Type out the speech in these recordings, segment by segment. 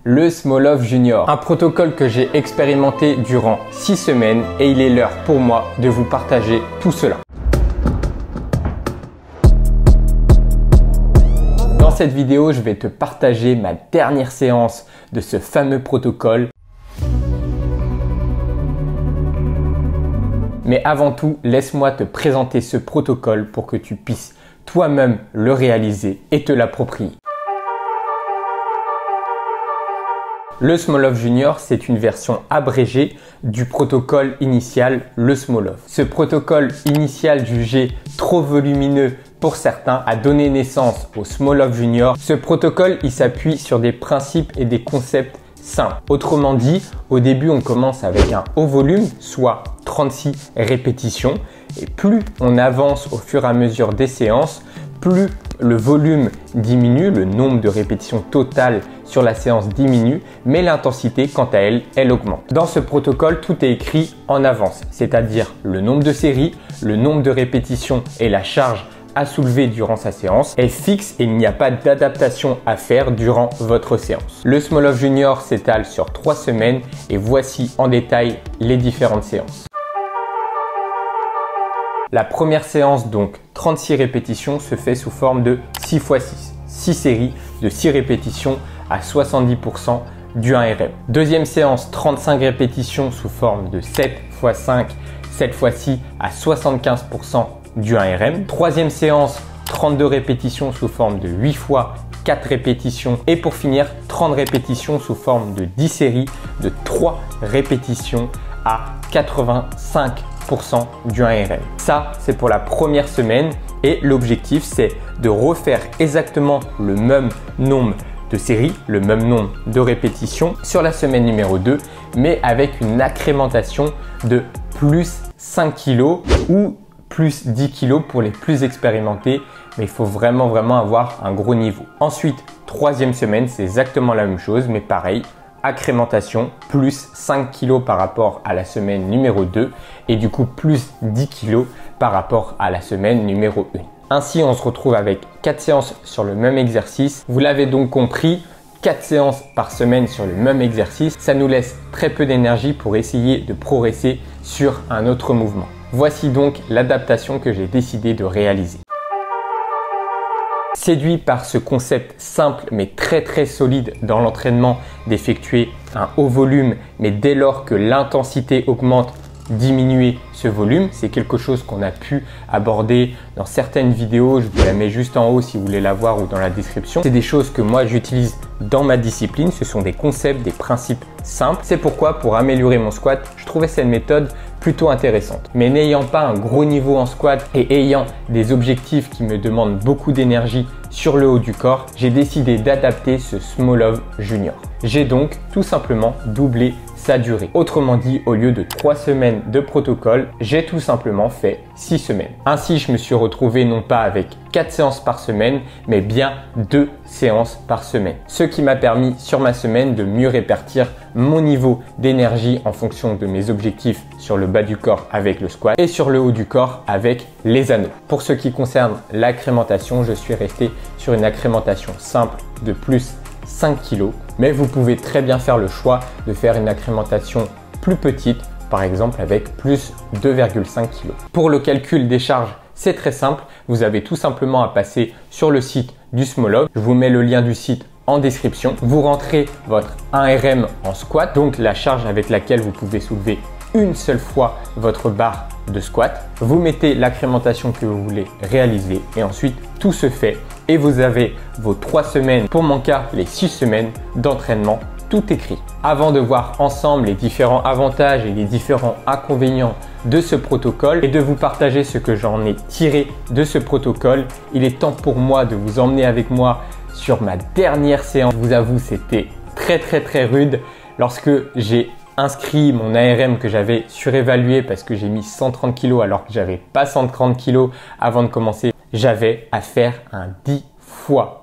Le Smolov Junior, un protocole que j'ai expérimenté durant 6 semaines et il est l'heure pour moi de vous partager tout cela. Dans cette vidéo, je vais te partager ma dernière séance de ce fameux protocole. Mais avant tout, laisse-moi te présenter ce protocole pour que tu puisses toi-même le réaliser et te l'approprier. Le Smolov Junior, c'est une version abrégée du protocole initial, le Smolov. Ce protocole initial jugé trop volumineux pour certains a donné naissance au Smolov Junior. Ce protocole, il s'appuie sur des principes et des concepts simples. Autrement dit, au début, on commence avec un haut volume, soit 36 répétitions. Et plus on avance au fur et à mesure des séances, plus le volume diminue, le nombre de répétitions totales sur la séance diminue, mais l'intensité, quant à elle, elle augmente. Dans ce protocole, tout est écrit en avance, c'est-à-dire le nombre de séries, le nombre de répétitions et la charge à soulever durant sa séance est fixe et il n'y a pas d'adaptation à faire durant votre séance. Le Smolov Junior s'étale sur 3 semaines et voici en détail les différentes séances. La première séance, donc 36 répétitions, se fait sous forme de 6 x 6. 6 séries de 6 répétitions à 70% du 1RM. Deuxième séance, 35 répétitions sous forme de 7 x 5, 7 x 6 à 75% du 1RM. Troisième séance, 32 répétitions sous forme de 8 x 4 répétitions. Et pour finir, 30 répétitions sous forme de 10 séries de 3 répétitions à 85% du 1RM. Ça, c'est pour la première semaine et l'objectif, c'est de refaire exactement le même nombre de séries, le même nombre de répétitions sur la semaine numéro 2, mais avec une incrémentation de plus 5 kg ou plus 10 kg pour les plus expérimentés, mais il faut vraiment avoir un gros niveau. Ensuite, troisième semaine, c'est exactement la même chose, mais pareil, incrémentation, plus 5 kg par rapport à la semaine numéro 2 et du coup plus 10 kg par rapport à la semaine numéro 1. Ainsi, on se retrouve avec 4 séances sur le même exercice. Vous l'avez donc compris, 4 séances par semaine sur le même exercice, ça nous laisse très peu d'énergie pour essayer de progresser sur un autre mouvement. Voici donc l'adaptation que j'ai décidé de réaliser. Séduit par ce concept simple mais très solide dans l'entraînement d'effectuer un haut volume, mais dès lors que l'intensité augmente, diminuer ce volume. C'est quelque chose qu'on a pu aborder dans certaines vidéos. Je vous la mets juste en haut si vous voulez la voir ou dans la description. C'est des choses que moi j'utilise dans ma discipline. Ce sont des concepts, des principes simples. C'est pourquoi pour améliorer mon squat, je trouvais cette méthode plutôt intéressante. Mais n'ayant pas un gros niveau en squat et ayant des objectifs qui me demandent beaucoup d'énergie sur le haut du corps, j'ai décidé d'adapter ce Smolov Junior. J'ai donc tout simplement doublé sa durée. Autrement dit, au lieu de 3 semaines de protocole, j'ai tout simplement fait 6 semaines. Ainsi, je me suis retrouvé non pas avec 4 séances par semaine, mais bien 2 séances par semaine. Ce qui m'a permis sur ma semaine de mieux répartir mon niveau d'énergie en fonction de mes objectifs sur le bas du corps avec le squat et sur le haut du corps avec les anneaux. Pour ce qui concerne l'accrémentation, je suis resté sur une accrémentation simple de plus 5 kg, mais vous pouvez très bien faire le choix de faire une incrémentation plus petite, par exemple avec plus 2,5 kg. Pour le calcul des charges, c'est très simple. Vous avez tout simplement à passer sur le site du Smolov. Je vous mets le lien du site en description. Vous rentrez votre 1RM en squat, donc la charge avec laquelle vous pouvez soulever une seule fois votre barre de squat. Vous mettez l'accrémentation que vous voulez réaliser et ensuite tout se fait et vous avez vos 3 semaines, pour mon cas les 6 semaines d'entraînement tout écrit. Avant de voir ensemble les différents avantages et les différents inconvénients de ce protocole et de vous partager ce que j'en ai tiré de ce protocole, il est temps pour moi de vous emmener avec moi sur ma dernière séance. Je vous avoue, c'était très rude lorsque j'ai inscrit mon ARM que j'avais surévalué parce que j'ai mis 130 kg alors que j'avais pas 130 kg avant de commencer. J'avais à faire un 10 x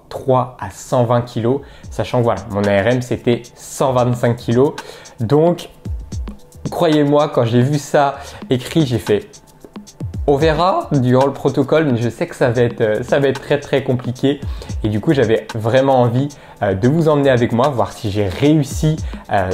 3 à 120 kg, sachant que voilà, mon ARM c'était 125 kg. Donc, croyez-moi, quand j'ai vu ça écrit, j'ai fait On verra durant le protocole, mais je sais que ça va être très très compliqué. Et du coup, j'avais vraiment envie de vous emmener avec moi, voir si j'ai réussi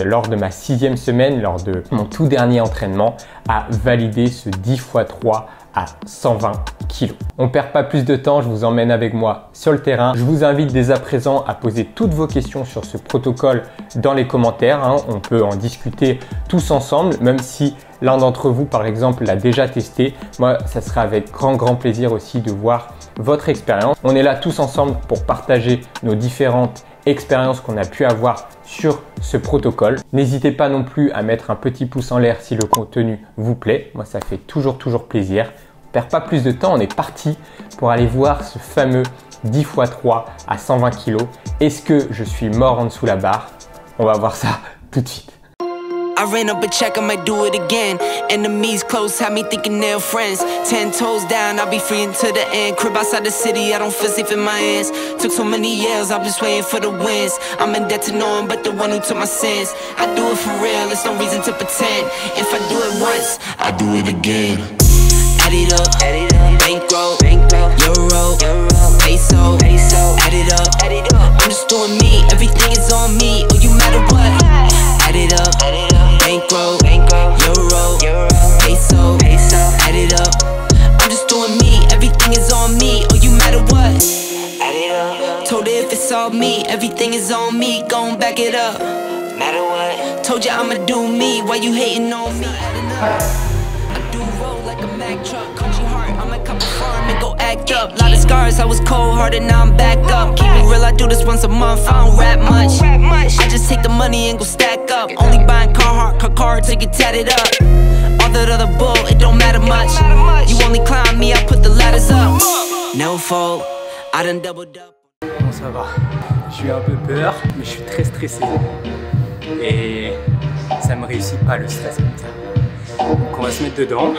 lors de ma 6e semaine, lors de mon tout dernier entraînement, à valider ce 10 x 3 à 120 kg. On perd pas plus de temps, je vous emmène avec moi sur le terrain. Je vous invite dès à présent à poser toutes vos questions sur ce protocole dans les commentaires. On peut en discuter tous ensemble, même si l'un d'entre vous, par exemple, l'a déjà testé. Moi, ça sera avec grand plaisir aussi de voir votre expérience. On est là tous ensemble pour partager nos différentes expériences qu'on a pu avoir sur ce protocole. N'hésitez pas non plus à mettre un petit pouce en l'air si le contenu vous plaît. Moi, ça fait toujours plaisir. On perd pas plus de temps, on est parti pour aller voir ce fameux 10 x 3 à 120 kg. Est-ce que je suis mort en dessous la barre? On va voir ça tout de suite. I ran up a check, I might do it again. Enemies close, had me thinking they're friends. 10 toes down, I'll be free until the end. Crib outside the city, I don't feel safe in my hands. Took so many years, I'm just waiting for the wins. I'm in debt to no one but the one who took my sins. I do it for real, there's no reason to pretend. If I do it once, I do it again. Add it up, bankroll, euro, peso, add it up. I'm just doing me, everything is on me. Oh, you matter what? Add it up, bankroll, euro, peso, add it up. I'm just doing me, everything is on me. Oh, you matter what? Add it up. Told her if it's all me, everything is on me. Gon' back it up. Matter what? Told you I'ma do me. Why you hating on me? I do roll like a Mack truck. Country heart, I'ma come farm and go act up. Lot of scars, I was cold-hearted, now I'm back up. Keep it real, I do this once a month. I don't rap much. I just take the money and go stack up. Only buying car to get tatted up. All that other bull, it don't matter much. You only climb me, I put the ladders up. No fault, I done doubled up. Bon, ça va. J'ai eu un peu peur, mais je suis très stressé. Et ça me réussit pas le stress comme ça. Donc on va se mettre dedans.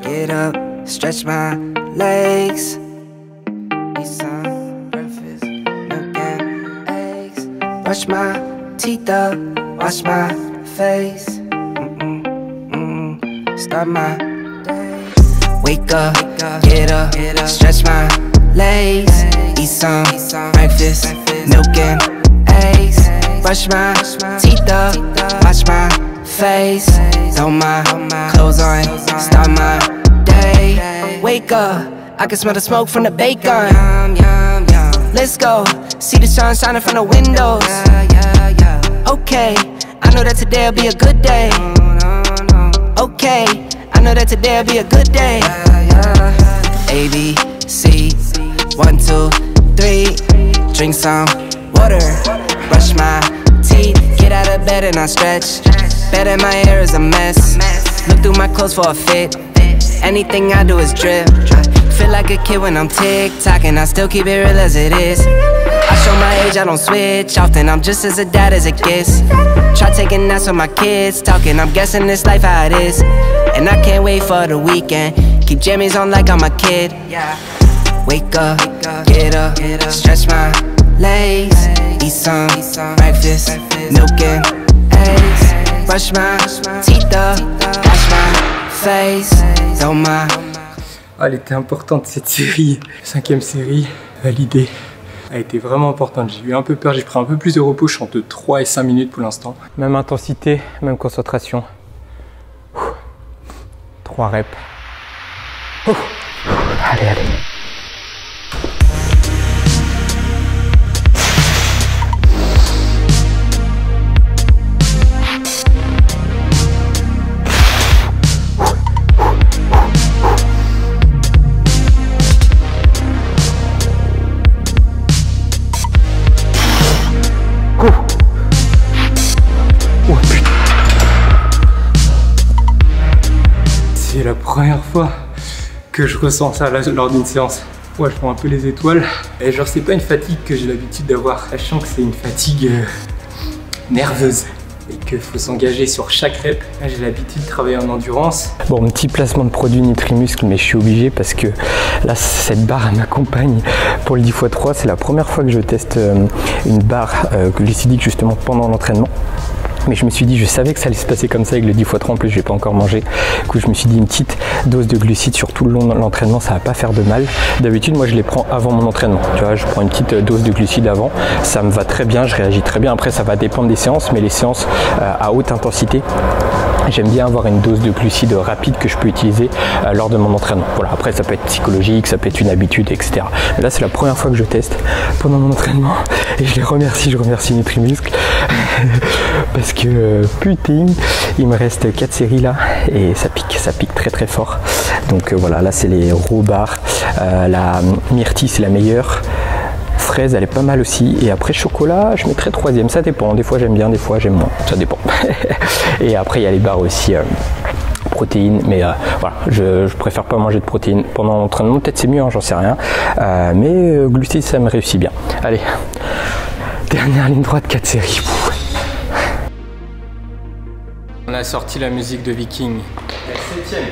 Get up, stretch my legs. Eat some breakfast, milk and eggs. Brush my teeth up, wash my face. Start my day. Wake up, get up, stretch my legs. Eat some breakfast, milk and eggs. Brush my teeth up, wash my face. Throw my clothes on, start my day. Wake up, I can smell the smoke from the bacon. Let's go, see the sun shining from the windows. Okay, I know that today'll be a good day. Okay, I know that today'll be a good day. A, B, C, 1, 2, 3. Drink some water, brush my teeth, get out of bed and I stretch. Bed in my hair is a mess. Look through my clothes for a fit. Anything I do is drip. Feel like a kid when I'm tick-tocking, I still keep it real as it is. I show my age, I don't switch often, I'm just as a dad as it gets. Try taking naps with my kids, talking, I'm guessing this life how it is. And I can't wait for the weekend, keep jammies on like I'm a kid. Wake up, get up, stretch my legs. Eat some breakfast, milk and eggs. Brush my teeth up, wash my face. Throw my... Elle était importante cette série, 5e série, validée. Elle a été vraiment importante, j'ai eu un peu peur, j'ai pris un peu plus de repos, je suis entre 3 et 5 minutes pour l'instant. Même intensité, même concentration. 3 reps. Allez. C'est la première fois que je ressens ça là, lors d'une séance. Ouais, je prends un peu les étoiles. Et genre, c'est pas une fatigue que j'ai l'habitude d'avoir. Sachant que c'est une fatigue nerveuse et qu'il faut s'engager sur chaque rep. Là, j'ai l'habitude de travailler en endurance. Bon, un petit placement de produit Nutri-Muscle, mais je suis obligé parce que là, cette barre m'accompagne pour le 10 x 3. C'est la première fois que je teste une barre glucidique justement pendant l'entraînement. Mais je me suis dit, je savais que ça allait se passer comme ça avec le 10x3, en plus je n'ai pas encore mangé. Du coup je me suis dit une petite dose de glucides sur tout le long de l'entraînement, ça va pas faire de mal. D'habitude moi je les prends avant mon entraînement, tu vois, je prends une petite dose de glucides avant, ça me va très bien, je réagis très bien. Après ça va dépendre des séances, mais les séances à haute intensité, j'aime bien avoir une dose de glucides rapide que je peux utiliser lors de mon entraînement. Voilà, après ça peut être psychologique, ça peut être une habitude, etc. Mais là c'est la première fois que je teste pendant mon entraînement et je remercie Nutri-Muscle parce que putain, il me reste 4 séries là et ça pique très très fort. Donc voilà, là c'est les raw bars, la myrtille c'est la meilleure. Fraise, elle est pas mal aussi. Et après chocolat, je mettrais 3e. Ça dépend. Des fois j'aime bien, des fois j'aime moins. Ça dépend. Et après il y a les barres aussi. Protéines, mais voilà, je préfère pas manger de protéines pendant l'entraînement. Peut-être c'est mieux, hein, j'en sais rien. Mais glucides, ça me réussit bien. Allez, dernière ligne droite, 4 séries. On a sorti la musique de Viking. La 7e.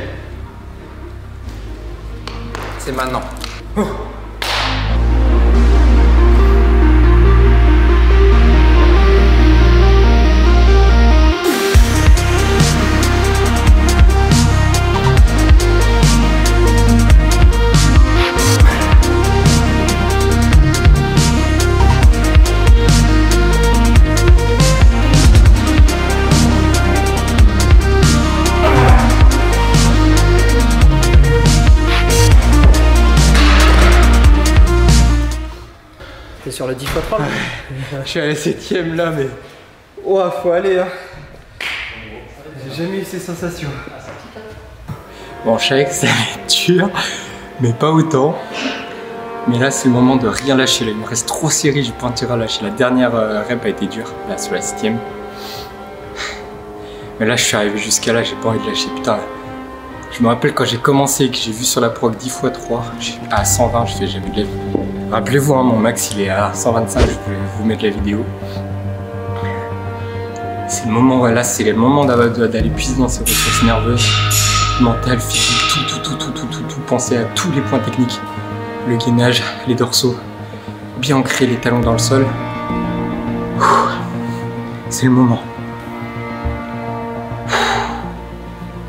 C'est maintenant. T'es sur le 10x3 là. Je suis à la 7e là, mais oh, faut aller hein. J'ai jamais eu ces sensations. Bon, je savais que ça allait être dur, mais pas autant. Mais là, c'est le moment de rien lâcher. Là, il me reste 3 séries, j'ai pas intérêt à lâcher. La dernière rep a été dure, là sur la 7e. Mais là, je suis arrivé jusqu'à là, j'ai pas envie de lâcher. Putain, je me rappelle quand j'ai commencé et que j'ai vu sur la prog 10x3, à 120, je fais jamais de la vie. Rappelez-vous, hein, mon max il est à 125, je vais vous mettre la vidéo. C'est le moment, là c'est le moment d'aller puiser dans ses ressources nerveuses, mentales, physiques, tout. Pensez à tous les points techniques. Le gainage, les dorsaux, bien ancrer les talons dans le sol. C'est le moment.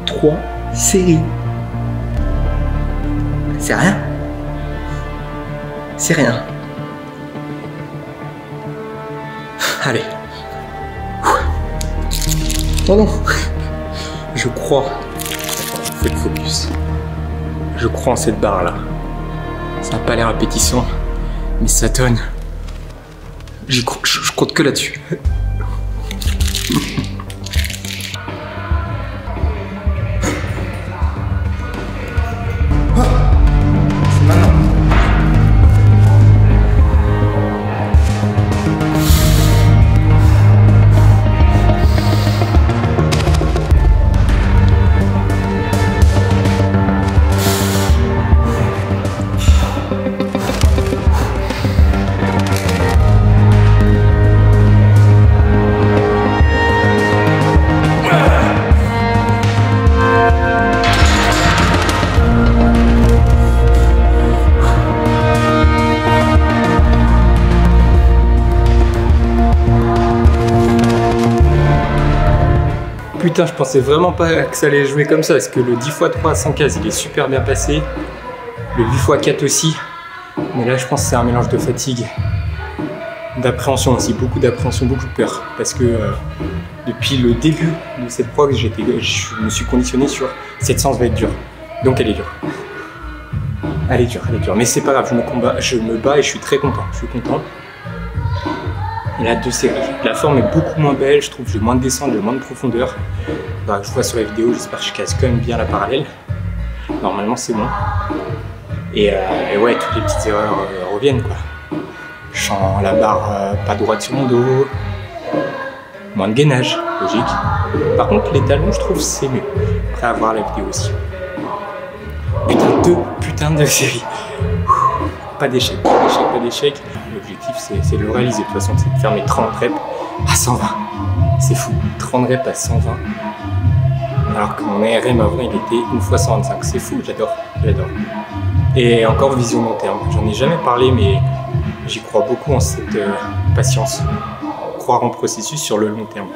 3 séries. C'est rien. C'est rien. Allez. Oh non. Je crois. Faites focus. Je crois en cette barre là. Ça n'a pas l'air appétissant, mais ça donne. Je compte que là-dessus. Putain, je pensais vraiment pas que ça allait jouer comme ça, parce que le 10x3 à 100 cases, il est super bien passé. Le 8x4 aussi. Mais là, je pense que c'est un mélange de fatigue, d'appréhension aussi, beaucoup d'appréhension, beaucoup de peur. Parce que depuis le début de cette prog, je me suis conditionné sur cette séance va être dure. Donc elle est dure. Elle est dure. Mais c'est pas grave, je me bats et je suis très content. Et là, 2 séries. La forme est beaucoup moins belle, je trouve, j'ai moins de descente, j'ai moins de profondeur. Bah, je vois sur la vidéo, j'espère que je casse quand même bien la parallèle. Normalement, c'est bon. Et ouais, toutes les petites erreurs reviennent, quoi. Je sens la barre pas droite sur mon dos. Moins de gainage, logique. Par contre, les talons, je trouve, c'est mieux. Après avoir la vidéo aussi. Putain de séries. Pas d'échec. L'objectif, c'est de le réaliser. De toute façon, c'est de faire mes 30 reps à 120. C'est fou. 30 reps à 120. Alors que mon ARM avant, il était 1 fois 125. C'est fou, j'adore. Et encore vision long terme. J'en ai jamais parlé, mais j'y crois beaucoup en cette patience. Croire en processus sur le long terme.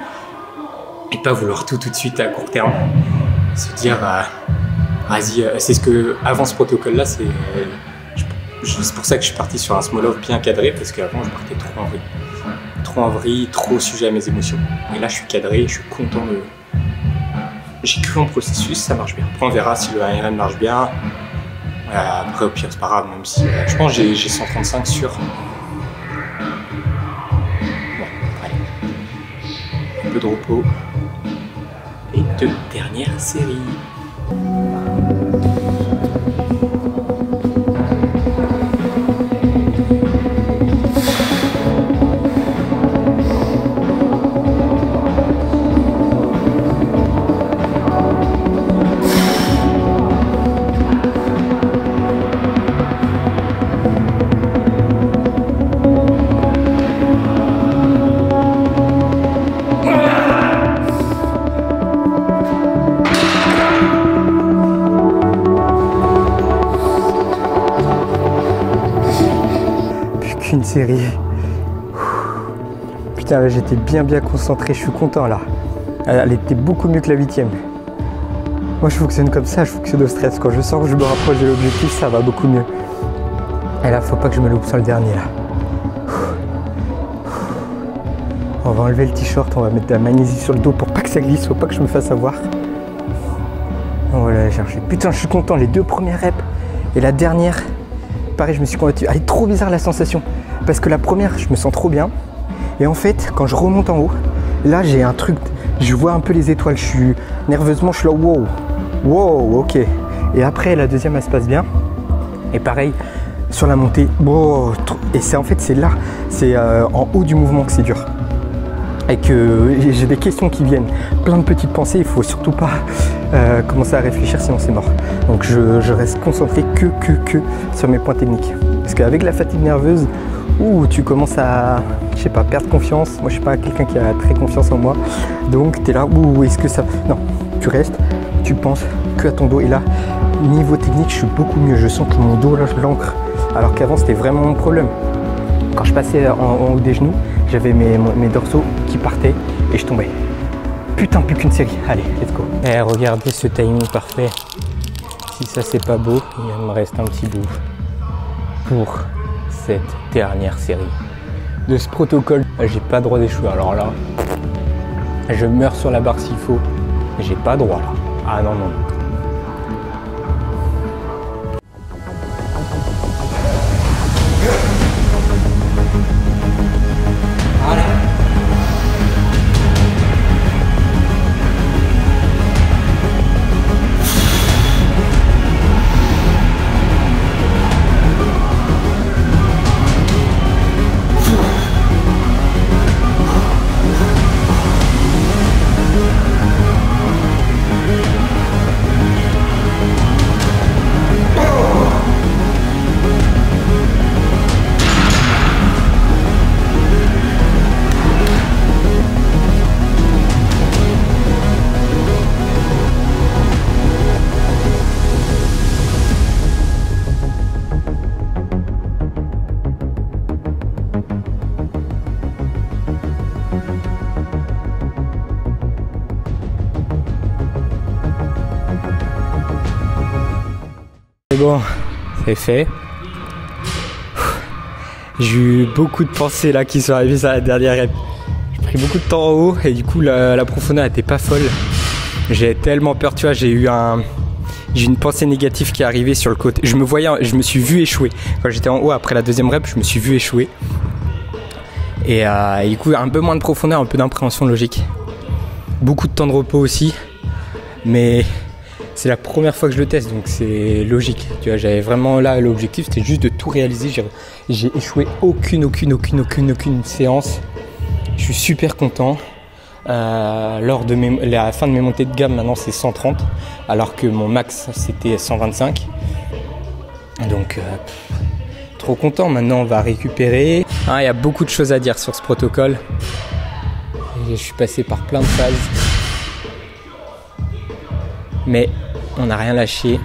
et pas vouloir tout de suite à court terme. Se dire, vas-y, c'est ce que, avant ce protocole-là, c'est pour ça que je suis parti sur un small off bien cadré, parce qu'avant, je partais trop en vrille. Trop en vrille, trop sujet à mes émotions. Et là, je suis cadré, je suis content de... J'ai cru en processus, ça marche bien. Après, on verra si le ARN marche bien. Après, au pire, c'est pas grave, même si je pense que j'ai 135 sur. Bon, allez. Un peu de repos. Et 2 dernières séries. Une série. Putain, là j'étais bien concentré, je suis content là. Elle était beaucoup mieux que la 8e. Moi je fonctionne comme ça, je fonctionne au stress. Quand je sens que je me rapproche de l'objectif, ça va beaucoup mieux. Et là, faut pas que je me loupe sur le dernier là. On va enlever le t-shirt, on va mettre de la magnésie sur le dos pour pas que ça glisse, faut pas que je me fasse avoir. On va aller chercher. Putain, je suis content, les 2 premières reps et la dernière. Pareil, je me suis convaincu. Elle est trop bizarre la sensation. Parce que la première, je me sens trop bien. Et en fait, quand je remonte en haut, là, j'ai un truc. Je vois un peu les étoiles. Je suis nerveusement, je suis là, wow. Wow, ok. Et après, la deuxième, elle se passe bien. Et pareil, sur la montée, wow. Et c'est en fait, c'est là, c'est en haut du mouvement que c'est dur. Et que j'ai des questions qui viennent. Plein de petites pensées. Il faut surtout pas commencer à réfléchir, sinon c'est mort. Donc je reste concentré que sur mes points techniques. Parce qu'avec la fatigue nerveuse, tu commences à, je sais pas, perdre confiance. Moi, je suis pas quelqu'un qui a très confiance en moi. Donc, tu es là, est-ce que ça... Non, tu restes, tu penses que à ton dos. Et là, niveau technique, je suis beaucoup mieux. Je sens que mon dos, là, je l'ancre. Alors qu'avant, c'était vraiment mon problème. Quand je passais en haut des genoux, j'avais mes dorsaux qui partaient et je tombais. Putain, plus qu'une série. Allez, let's go. Eh, regardez ce timing parfait. Si ça, c'est pas beau, il me reste un petit bout pour cette dernière série de ce protocole. J'ai pas droit d'échouer. Alors là, je meurs sur la barre s'il faut. J'ai pas droit là. Ah non, non. Bon, c'est fait. J'ai eu beaucoup de pensées là qui sont arrivées sur la dernière rep. J'ai pris beaucoup de temps en haut et du coup la profondeur n'était pas folle. J'ai tellement peur, tu vois, j'ai une pensée négative qui est arrivée sur le côté. Je me suis vu échouer. Quand j'étais en haut après la deuxième rep, je me suis vu échouer. Et du coup, un peu moins de profondeur, un peu d'impréhension logique. Beaucoup de temps de repos aussi. Mais c'est la première fois que je le teste, donc c'est logique. Tu vois, j'avais vraiment là l'objectif, c'était juste de tout réaliser. J'ai échoué aucune séance. Je suis super content. Lors de la fin de mes montées de gamme, maintenant c'est 130, alors que mon max c'était 125. Donc trop content. Maintenant on va récupérer. Il y a beaucoup de choses à dire sur ce protocole. Et je suis passé par plein de phases. Mais on n'a rien lâché,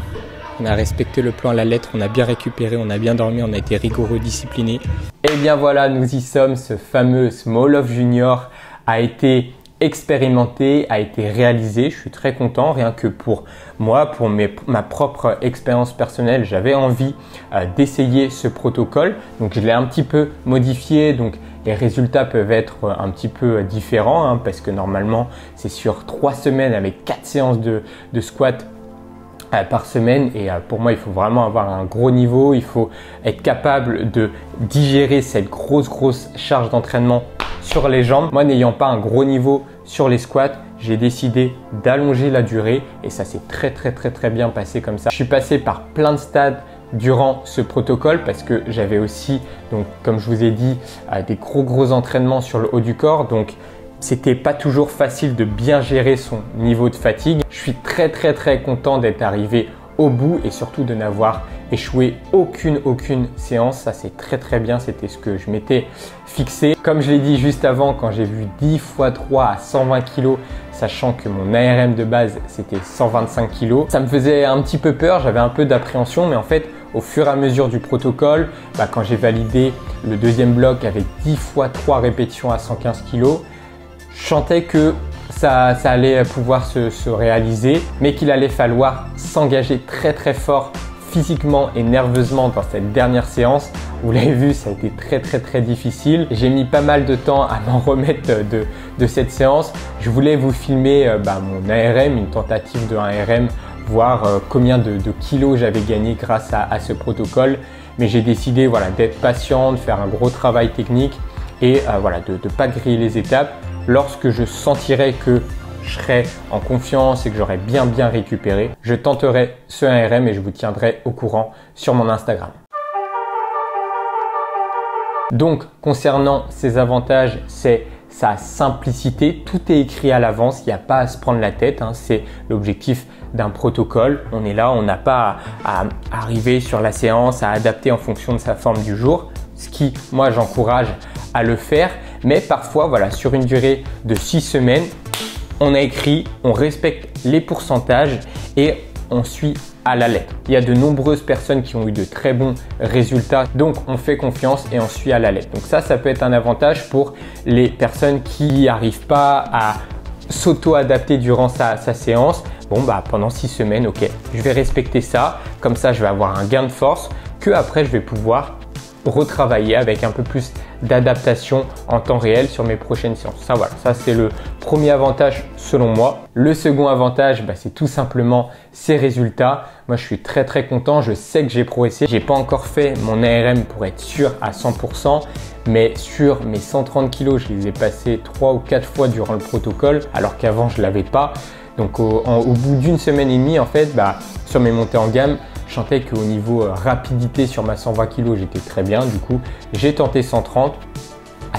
on a respecté le plan à la lettre, on a bien récupéré, on a bien dormi, on a été rigoureux, discipliné. Et bien voilà, nous y sommes, ce fameux Small Off Junior a été expérimenté a été réalisé. Je suis très content, rien que pour moi, pour ma propre expérience personnelle, j'avais envie d'essayer ce protocole. Donc je l'ai un petit peu modifié, donc les résultats peuvent être un petit peu différents hein, parce que normalement c'est sur 3 semaines avec 4 séances de squat par semaine et pour moi il faut vraiment avoir un gros niveau, il faut être capable de digérer cette grosse charge d'entraînement sur les jambes. Moi n'ayant pas un gros niveau sur les squats, j'ai décidé d'allonger la durée et ça s'est très bien passé comme ça. Je suis passé par plein de stades durant ce protocole parce que j'avais aussi, donc comme je vous ai dit, des gros entraînements sur le haut du corps, donc c'était pas toujours facile de bien gérer son niveau de fatigue. Je suis très content d'être arrivé au bout et surtout de n'avoir échoué aucune séance. Ça c'est très bien, c'était ce que je m'étais fixé. Comme je l'ai dit juste avant, quand j'ai vu 10 x 3 à 120 kg, sachant que mon ARM de base c'était 125 kg, ça me faisait un petit peu peur, j'avais un peu d'appréhension, mais en fait au fur et à mesure du protocole, quand j'ai validé le deuxième bloc avec 10 x 3 répétitions à 115 kg, je sentais que ça allait pouvoir se réaliser, mais qu'il allait falloir s'engager très fort physiquement et nerveusement dans cette dernière séance. Vous l'avez vu, ça a été très difficile. J'ai mis pas mal de temps à m'en remettre de cette séance. Je voulais vous filmer mon ARM, une tentative de 1 RM, voir combien de kilos j'avais gagné grâce à ce protocole. Mais j'ai décidé d'être patient, de faire un gros travail technique et de ne pas griller les étapes. Lorsque je sentirai que je serai en confiance et que j'aurai bien récupéré, je tenterai ce 1 RM et je vous tiendrai au courant sur mon Instagram. Donc, concernant ses avantages, c'est sa simplicité. Tout est écrit à l'avance, il n'y a pas à se prendre la tête. Hein. C'est l'objectif d'un protocole. On est là, on n'a pas à arriver sur la séance, à adapter en fonction de sa forme du jour. Ce qui, moi, j'encourage à le faire. Mais parfois, sur une durée de 6 semaines, on a écrit, on respecte les pourcentages et on suit à la lettre. Il y a de nombreuses personnes qui ont eu de très bons résultats, donc on fait confiance et on suit à la lettre. Donc ça peut être un avantage pour les personnes qui n'arrivent pas à s'auto-adapter durant sa séance. Pendant 6 semaines, ok, je vais respecter ça. Comme ça, je vais avoir un gain de force que après, je vais pouvoir retravailler avec un peu plus d'adaptation en temps réel sur mes prochaines séances. Ça c'est le premier avantage selon moi. Le second avantage, c'est tout simplement ces résultats. Moi, je suis très content. Je sais que j'ai progressé. J'ai pas encore fait mon ARM pour être sûr à 100%, mais sur mes 130 kg, je les ai passés 3 ou 4 fois durant le protocole, alors qu'avant je l'avais pas. Donc au bout d'une semaine et demie, en fait, sur mes montées en gamme, je sentais qu'au niveau rapidité sur ma 120 kg, j'étais très bien. Du coup, j'ai tenté 130.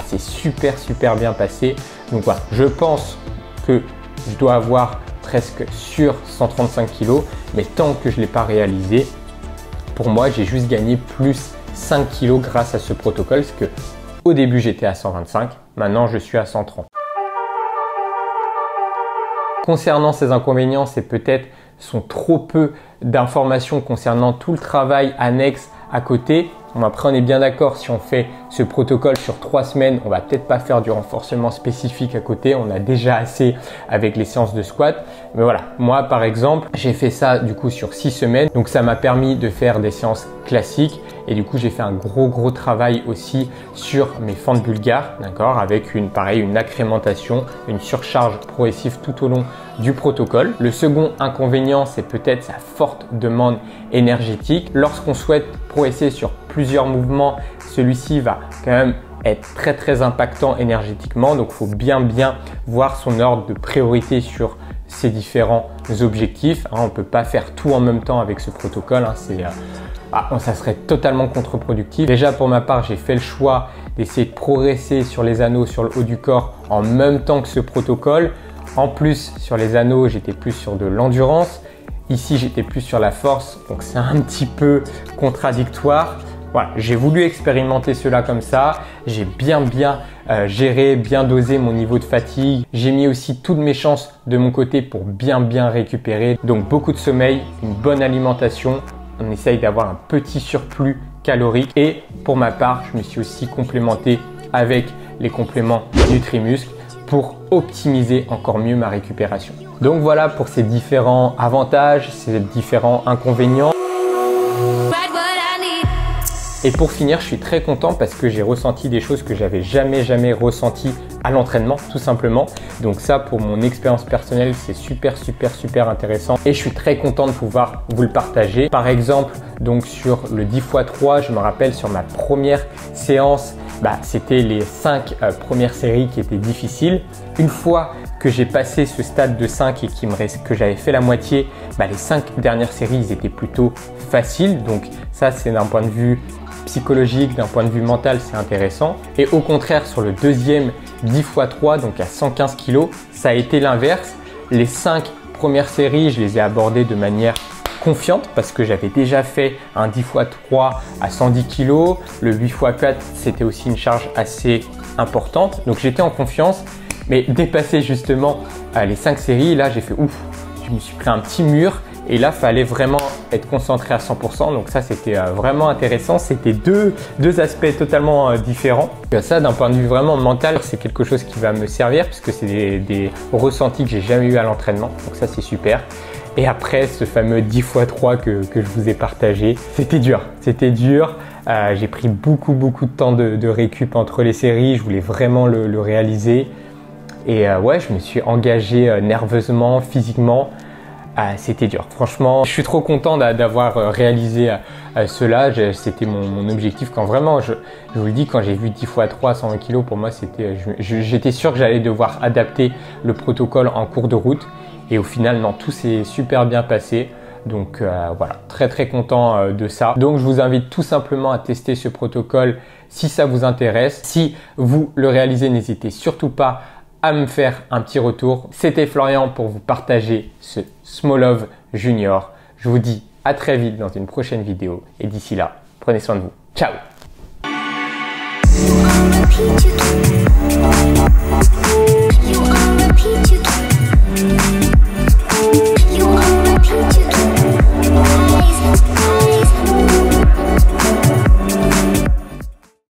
C'est super bien passé. Donc voilà, je pense que je dois avoir presque sur 135 kg. Mais tant que je ne l'ai pas réalisé, pour moi, j'ai juste gagné plus 5 kg grâce à ce protocole. Parce que au début, j'étais à 125. Maintenant, je suis à 130. Concernant ces inconvénients, c'est peut-être sont trop peu d'informations concernant tout le travail annexe à côté. Après, on est bien d'accord, si on fait ce protocole sur 3 semaines, on va peut-être pas faire du renforcement spécifique à côté. On a déjà assez avec les séances de squat. Mais voilà, moi par exemple, j'ai fait ça du coup sur 6 semaines. Donc ça m'a permis de faire des séances classiques. Et du coup, j'ai fait un gros travail aussi sur mes fentes bulgares, d'accord, avec une accrémentation, une surcharge progressive tout au long du protocole. Le second inconvénient, c'est peut-être sa forte demande énergétique. Lorsqu'on souhaite progresser sur plusieurs mouvements, celui-ci va quand même être très impactant énergétiquement. Donc, il faut bien voir son ordre de priorité sur ces différents objectifs. On ne peut pas faire tout en même temps avec ce protocole. Ça serait totalement contre-productif. Déjà, pour ma part, j'ai fait le choix d'essayer de progresser sur les anneaux, sur le haut du corps en même temps que ce protocole. En plus, sur les anneaux, j'étais plus sur de l'endurance. Ici, j'étais plus sur la force. Donc, c'est un petit peu contradictoire. Voilà, j'ai voulu expérimenter cela comme ça. J'ai bien géré, bien dosé mon niveau de fatigue. J'ai mis aussi toutes mes chances de mon côté pour bien récupérer. Donc, beaucoup de sommeil, une bonne alimentation. On essaye d'avoir un petit surplus calorique. Et pour ma part, je me suis aussi complémenté avec les compléments Nutrimuscle pour optimiser encore mieux ma récupération. Donc voilà pour ces différents avantages, ces différents inconvénients. Et pour finir, je suis très content parce que j'ai ressenti des choses que j'avais jamais ressenti à l'entraînement, tout simplement. Donc ça, pour mon expérience personnelle, c'est super intéressant. Et je suis très content de pouvoir vous le partager. Par exemple, donc sur le 10x3, je me rappelle sur ma première séance, c'était les 5 premières séries qui étaient difficiles. Une fois que j'ai passé ce stade de 5 et que j'avais fait la moitié, les 5 dernières séries, ils étaient plutôt faciles. Donc ça, c'est d'un point de vue psychologique, d'un point de vue mental, c'est intéressant. Et au contraire, sur le deuxième 10x3, donc à 115 kg, ça a été l'inverse. Les 5 premières séries, je les ai abordées de manière confiante parce que j'avais déjà fait un 10x3 à 110 kg. Le 8x4, c'était aussi une charge assez importante. Donc j'étais en confiance, mais dépasser justement les 5 séries, là j'ai fait ouf, je me suis pris un petit mur. Et là, il fallait vraiment être concentré à 100%. Donc ça, c'était vraiment intéressant. C'était deux aspects totalement différents. Et ça, d'un point de vue vraiment mental, c'est quelque chose qui va me servir puisque c'est des ressentis que j'ai jamais eu à l'entraînement. Donc ça, c'est super. Et après, ce fameux 10x3 que je vous ai partagé, c'était dur. C'était dur. J'ai pris beaucoup de temps de récup entre les séries. Je voulais vraiment le réaliser. Et ouais, je me suis engagé nerveusement, physiquement. C'était dur. Franchement, je suis trop content d'avoir réalisé cela. C'était mon objectif. Quand vraiment, je vous le dis, quand j'ai vu 10x3 120 kg, pour moi, j'étais sûr que j'allais devoir adapter le protocole en cours de route. Et au final, non, tout s'est super bien passé. Donc voilà, très content de ça. Donc je vous invite tout simplement à tester ce protocole si ça vous intéresse. Si vous le réalisez, n'hésitez surtout pas à me faire un petit retour. C'était Florian pour vous partager ce Smolov Junior. Je vous dis à très vite dans une prochaine vidéo et d'ici là, prenez soin de vous. Ciao!